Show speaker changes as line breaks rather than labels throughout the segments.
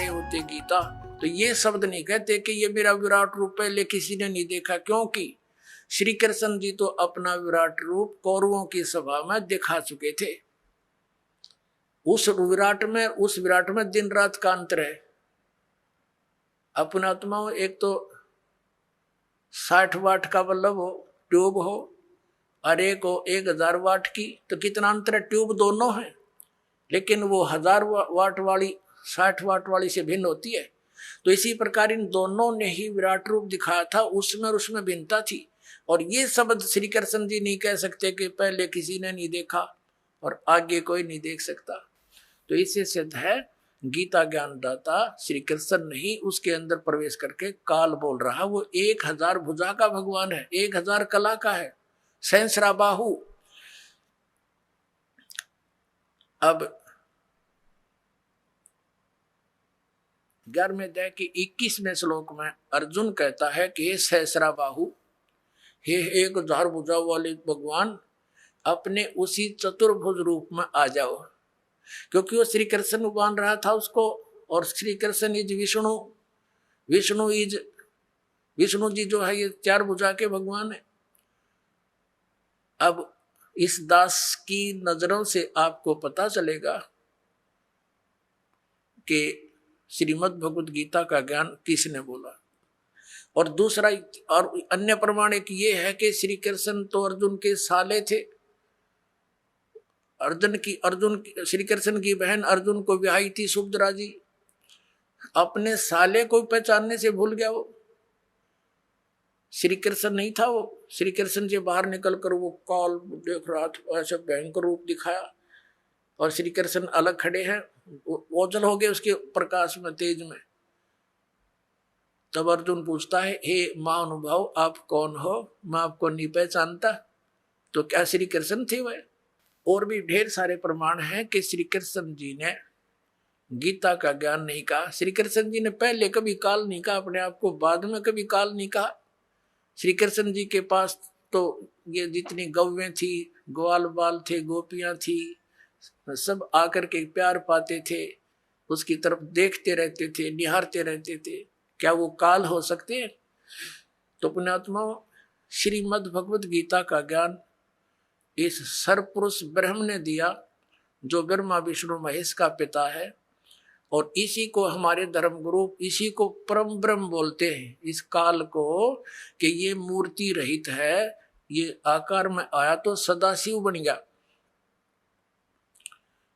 रहे होते गीता तो ये शब्द नहीं कहते कि ये मेरा विराट रूप पहले किसी ने नहीं देखा, क्योंकि श्री कृष्ण जी तो अपना विराट रूप कौरवों की सभा में दिखा चुके थे। उस विराट में दिन रात का अंतर है। अपना आत्मा एक तो 60 वाट का बल्ब हो, ट्यूब हो, और एक हो 1000 वाट की, तो कितना अंतर है। ट्यूब दोनों है, लेकिन वो 1000 वाट वाली 60 वाट वाली से भिन्न होती है। तो इसी प्रकार इन दोनों ने ही विराट रूप दिखाया था, उसमें भिन्नता थी। और ये शब्द श्री कृष्ण जी नहीं कह सकते कि पहले किसी ने नहीं देखा और आगे कोई नहीं देख सकता। तो इससे सिद्ध है गीता ज्ञानदाता श्री कृष्ण नहीं उसके अंदर प्रवेश करके काल बोल रहा। वो 1000 भुजा का भगवान है, 1000 कला का है, सहस्रा बाहु। अब 11वें अध्याय के 21वें श्लोक में अर्जुन कहता है कि हे सहस्रा बाहु, हे 1000 भुजा वाले भगवान, अपने उसी चतुर्भुज रूप में आ जाओ। क्योंकि वो श्री कृष्ण मान रहा था उसको, और श्री कृष्ण इज विष्णु, विष्णु जी जो है ये 4 भुजा के भगवान है। अब इस दास की नजरों से आपको पता चलेगा कि श्रीमद् भगवद गीता का ज्ञान किसने बोला। और दूसरा और अन्य प्रमाण एक ये है कि श्री कृष्ण तो अर्जुन के साले थे। श्री कृष्ण की बहन अर्जुन को ब्याही थी सुभद्रा जी, अपने साले को पहचानने से भूल गया। वो श्री कृष्ण नहीं था। वो श्री कृष्ण से बाहर निकलकर वो काल देख रहा था, ऐसे भयंकर रूप दिखाया, और श्री कृष्ण अलग खड़े हैं, ओझल हो गए उसके प्रकाश में, तेज में। तब अर्जुन पूछता है, हे महानुभाव आप कौन हो, मैं आपको नहीं पहचानता। तो क्या श्री कृष्ण थे वह? और भी ढेर सारे प्रमाण हैं कि श्री कृष्ण जी ने गीता का ज्ञान नहीं कहा। श्री कृष्ण जी ने पहले कभी काल नहीं कहा अपने आप को, बाद में कभी काल नहीं कहा। श्री कृष्ण जी के पास तो ये जितनी गौवें थी, ग्वाल बाल थे, गोपियां थी, सब आकर के प्यार पाते थे, उसकी तरफ देखते रहते थे, निहारते रहते थे। क्या वो काल हो सकते हैं? तो पुण्यात्मा, श्रीमद् भगवद गीता का ज्ञान इस सर्वपुरुष ब्रह्म ने दिया, जो ब्रह्मा विष्णु महेश का पिता है। और इसी को हमारे धर्म गुरु, इसी को परम ब्रह्म बोलते हैं, इस काल को, कि ये मूर्ति रहित है, ये आकार में आया तो सदाशिव बन गया,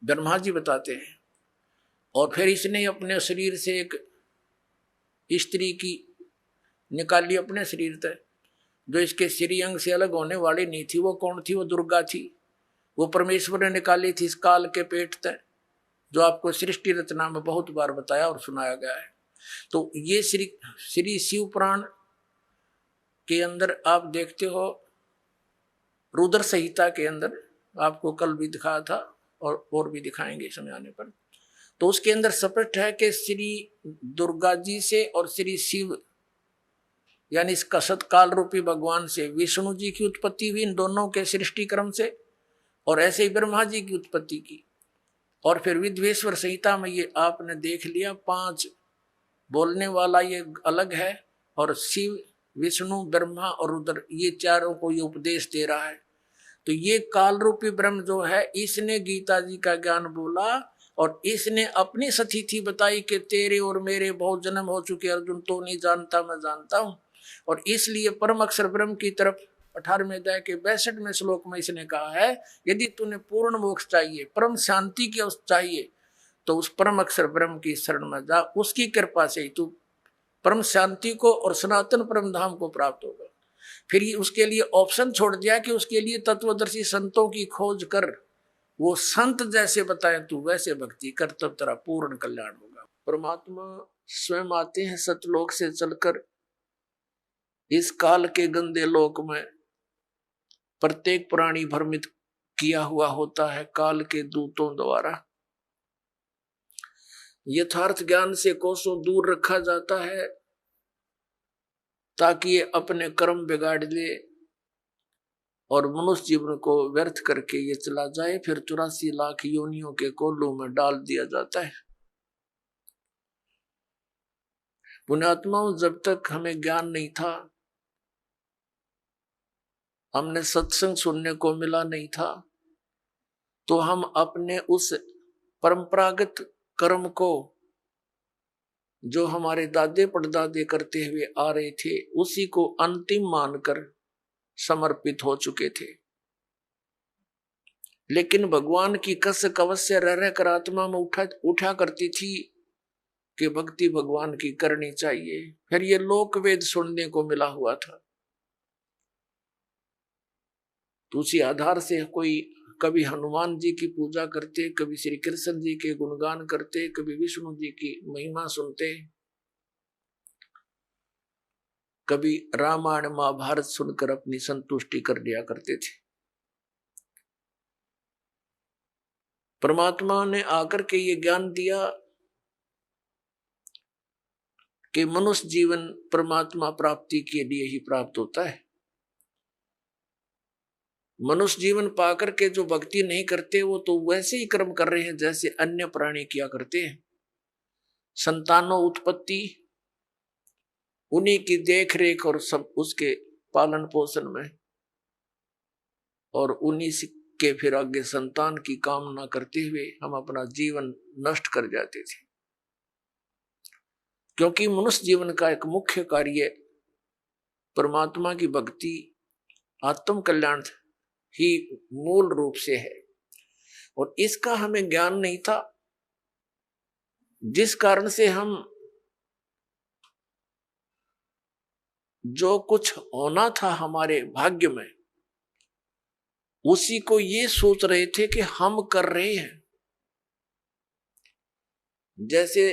ब्रह्मा जी बताते हैं। और फिर इसने अपने शरीर से एक स्त्री की निकाली अपने शरीर से, जो इसके श्रीअंग से अलग होने वाली नहीं थी। वो कौन थी? वो दुर्गा थी। वो परमेश्वर ने निकाली थी इस काल के पेट से, जो आपको सृष्टि रचना में बहुत बार बताया और सुनाया गया है। तो ये श्री शिव पुराण के अंदर आप देखते हो, रुद्र संहिता के अंदर आपको कल भी दिखाया था और भी दिखाएंगे समय आने पर। तो उसके अंदर स्पष्ट है कि श्री दुर्गा जी से और श्री शिव यानी इस कसत काल रूपी भगवान से विष्णु जी की उत्पत्ति हुई, इन दोनों के सृष्टि क्रम से, और ऐसे ही ब्रह्मा जी की उत्पत्ति की। और फिर विद्वेश्वर संहिता में ये आपने देख लिया, 5 बोलने वाला ये अलग है, और शिव, विष्णु, ब्रह्मा और रुद्र, ये चारों को ये उपदेश दे रहा है। तो ये काल रूपी ब्रह्म जो है, इसने गीता जी का ज्ञान बोला, और इसने अपनी सतिथि बताई कि तेरे और मेरे बहुत जन्म हो चुके, अर्जुन तो नहीं जानता, मैं जानता हूं। और इसलिए परम अक्षर ब्रह्म की तरफ 18वें अध्याय के 62वें श्लोक में इसने कहा है, यदि तूने पूर्ण मोक्ष चाहिए, परम शांति की चाहिए, तो उस परम अक्षर ब्रह्म की शरण में जा, उसकी कृपा से ही तू परम शांति को और सनातन परम धाम को प्राप्त होगा। फिर उसके लिए ऑप्शन छोड़ दिया कि उसके लिए तत्वदर्शी संतों की खोज कर, वो संत जैसे बताएं तू वैसे भक्ति कर, तब तेरा पूर्ण कल्याण होगा। परमात्मा स्वयं आते हैं सतलोक से चलकर इस काल के गंदे लोक में। प्रत्येक प्राणी भ्रमित किया हुआ होता है काल के दूतों द्वारा। यथार्थ ज्ञान से कोसों दूर रखा जाता है, ताकि ये अपने कर्म बिगाड़ ले और मनुष्य जीवन को व्यर्थ करके ये चला जाए। फिर 84 लाख योनियों के कोल्हू में डाल दिया जाता है। पुण्यात्माओं, जब तक हमें ज्ञान नहीं था, हमने सत्संग सुनने को मिला नहीं था, तो हम अपने उस परंपरागत कर्म को जो हमारे दादे परदादे करते हुए आ रहे थे, उसी को अंतिम मानकर समर्पित हो चुके थे। लेकिन भगवान की कस कवस्य रह रहकर आत्मा में उठा करती थी कि भक्ति भगवान की करनी चाहिए। फिर ये लोक वेद सुनने को मिला हुआ था। तो उसी आधार से कोई कभी हनुमान जी की पूजा करते, कभी श्री कृष्ण जी के गुणगान करते, कभी विष्णु जी की महिमा सुनते, कभी रामायण महाभारत सुनकर अपनी संतुष्टि कर लिया करते थे। परमात्मा ने आकर के ये ज्ञान दिया कि मनुष्य जीवन परमात्मा प्राप्ति के लिए ही प्राप्त होता है। मनुष्य जीवन पाकर के जो भक्ति नहीं करते, वो तो वैसे ही कर्म कर रहे हैं जैसे अन्य प्राणी किया करते हैं। संतानों उत्पत्ति, उन्हीं की देख रेख और सब उसके पालन पोषण में, और उन्हीं के फिर आगे संतान की कामना करते हुए हम अपना जीवन नष्ट कर जाते थे। क्योंकि मनुष्य जीवन का एक मुख्य कार्य परमात्मा की भक्ति, आत्म कल्याण ही मूल रूप से है, और इसका हमें ज्ञान नहीं था, जिस कारण से हम जो कुछ होना था हमारे भाग्य में, उसी को ये सोच रहे थे कि हम कर रहे हैं। जैसे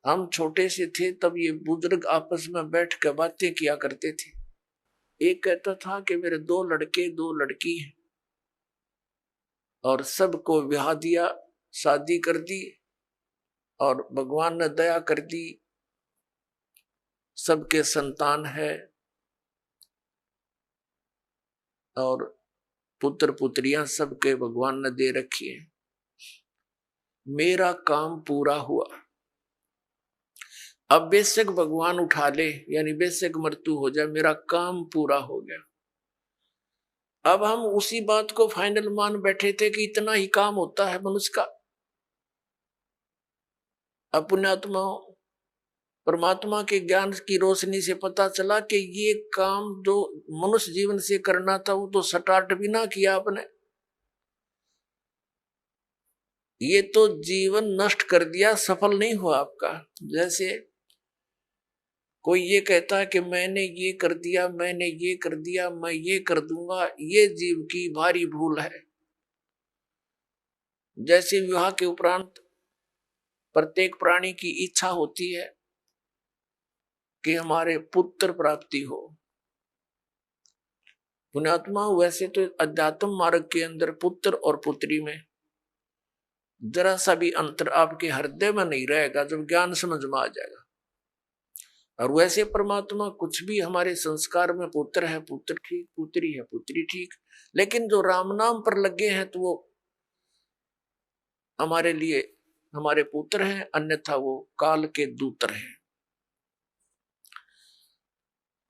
हम छोटे से थे तब ये बुजुर्ग आपस में बैठ कर बातें किया करते थे। एक कहता था कि मेरे 2 लड़के 2 लड़की हैं, और सबको ब्याह दिया, शादी कर दी, और भगवान ने दया कर दी, सबके संतान है, और पुत्र पुत्रियां सबके भगवान ने दे रखी है। मेरा काम पूरा हुआ, अब बेशक भगवान उठा ले, यानी बेशक मृत्यु हो जाए, मेरा काम पूरा हो गया। अब हम उसी बात को फाइनल मान बैठे थे कि इतना ही काम होता है मनुष्य का। अपने आत्मा परमात्मा के ज्ञान की रोशनी से पता चला कि ये काम जो मनुष्य जीवन से करना था, वो तो स्टार्ट भी ना किया आपने, ये तो जीवन नष्ट कर दिया, सफल नहीं हुआ आपका। जैसे कोई ये कहता है कि मैंने ये कर दिया, मैंने ये कर दिया, मैं ये कर दूंगा, ये जीव की भारी भूल है। जैसे विवाह के उपरांत प्रत्येक प्राणी की इच्छा होती है कि हमारे पुत्र प्राप्ति हो। पुण्यात्मा, वैसे तो अध्यात्म मार्ग के अंदर पुत्र और पुत्री में जरा सा भी अंतर आपके हृदय में नहीं रहेगा जब ज्ञान समझ में आ जाएगा। और वैसे परमात्मा कुछ भी हमारे संस्कार में, पुत्र है पुत्र ठीक, पुत्री है पुत्री ठीक, लेकिन जो राम नाम पर लगे हैं तो वो हमारे लिए हमारे पुत्र हैं, अन्यथा वो काल के दूतर हैं।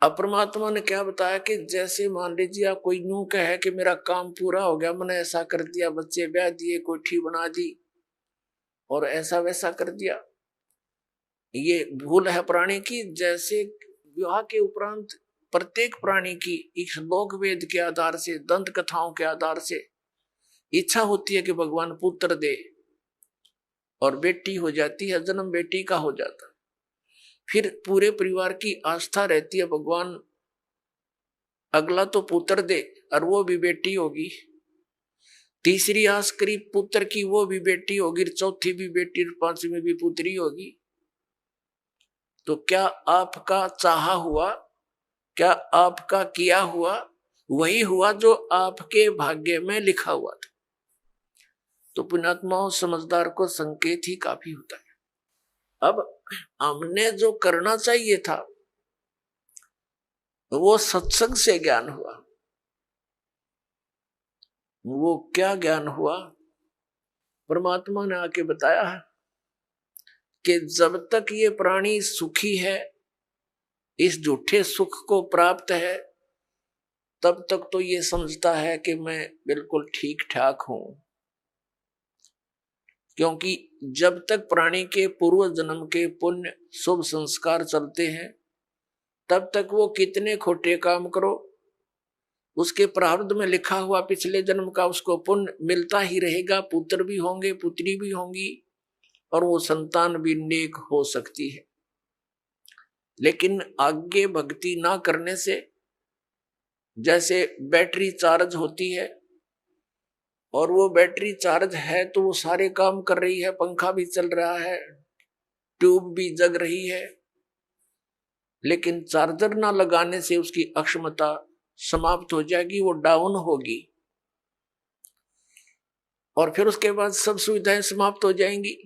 अब परमात्मा ने क्या बताया कि जैसे मान लीजिए आप कोई यूं कहे कि मेरा काम पूरा हो गया, मैंने ऐसा कर दिया, बच्चे ब्याह दिए, कोठी बना दी और ऐसा वैसा कर दिया, ये भूल है प्राणी की। जैसे विवाह के उपरांत प्रत्येक प्राणी की इस लोक वेद के आधार से, दंत कथाओं के आधार से इच्छा होती है कि भगवान पुत्र दे, और बेटी हो जाती है, जन्म बेटी का हो जाता। फिर पूरे परिवार की आस्था रहती है भगवान अगला तो पुत्र दे, और वो भी बेटी होगी। तीसरी आस करी पुत्र की, वो भी बेटी होगी, चौथी भी बेटी, 5वीं भी पुत्री होगी। तो क्या आपका चाहा हुआ, क्या आपका किया हुआ वही हुआ जो आपके भाग्य में लिखा हुआ था। तो पुण्यात्माओं, समझदार को संकेत ही काफी होता है। अब हमने जो करना चाहिए था वो सत्संग से ज्ञान हुआ। वो क्या ज्ञान हुआ? परमात्मा ने आके बताया है कि जब तक ये प्राणी सुखी है, इस झूठे सुख को प्राप्त है, तब तक तो ये समझता है कि मैं बिल्कुल ठीक ठाक हूं। क्योंकि जब तक प्राणी के पूर्व जन्म के पुण्य शुभ संस्कार चलते हैं, तब तक वो कितने खोटे काम करो, उसके प्रारब्ध में लिखा हुआ पिछले जन्म का उसको पुण्य मिलता ही रहेगा। पुत्र भी होंगे, पुत्री भी होंगी, और वो संतान भी नेक हो सकती है। लेकिन आगे भक्ति ना करने से, जैसे बैटरी चार्ज होती है, और वो बैटरी चार्ज है तो वो सारे काम कर रही है, पंखा भी चल रहा है, ट्यूब भी जग रही है, लेकिन चार्जर ना लगाने से उसकी अक्षमता समाप्त हो जाएगी, वो डाउन होगी, और फिर उसके बाद सब सुविधाएं समाप्त हो जाएंगी।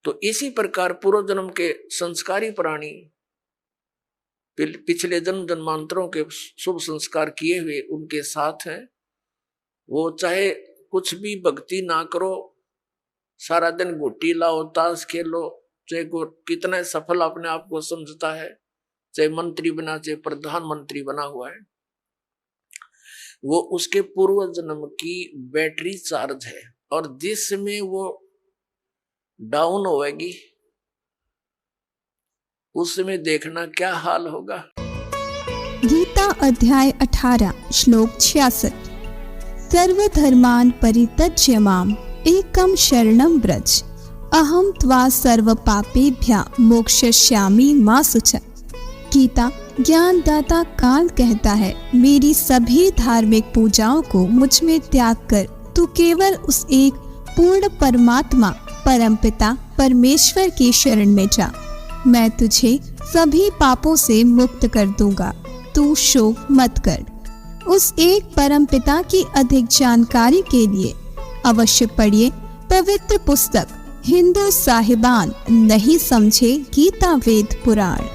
तो इसी प्रकार पूर्व जन्म के संस्कारी प्राणी पिछले जन्म जन्मांतरों के शुभ संस्कार किए हुए उनके साथ हैं। वो चाहे कुछ भी भक्ति ना करो, सारा दिन गुट्टी लाओ, ताश खेलो, चाहे कितना सफल अपने आप को समझता है, चाहे मंत्री बना, चाहे प्रधानमंत्री बना हुआ है, वो उसके पूर्व जन्म की बैटरी चार्ज है, और जिसमें वो डाउन होएगी उस समय देखना क्या हाल होगा।
गीता अध्याय 18 श्लोक 66। सर्वधर्मान् परित्यज्य माम् एकं शरणं व्रज अहम त्वा सर्व पापेभ्यः मोक्षयिष्यामि मा शुचः। गीता ज्ञानदाता काल कहता है, मेरी सभी धार्मिक पूजाओं को मुझ में त्याग कर तू केवल उस एक पूर्ण परमात्मा परमपिता परमेश्वर की शरण में जा, मैं तुझे सभी पापों से मुक्त कर दूंगा, तू शोक मत कर। उस एक परम पिता की अधिक जानकारी के लिए अवश्य पढ़िए पवित्र पुस्तक हिंदू साहिबान नहीं समझे गीता वेद पुराण।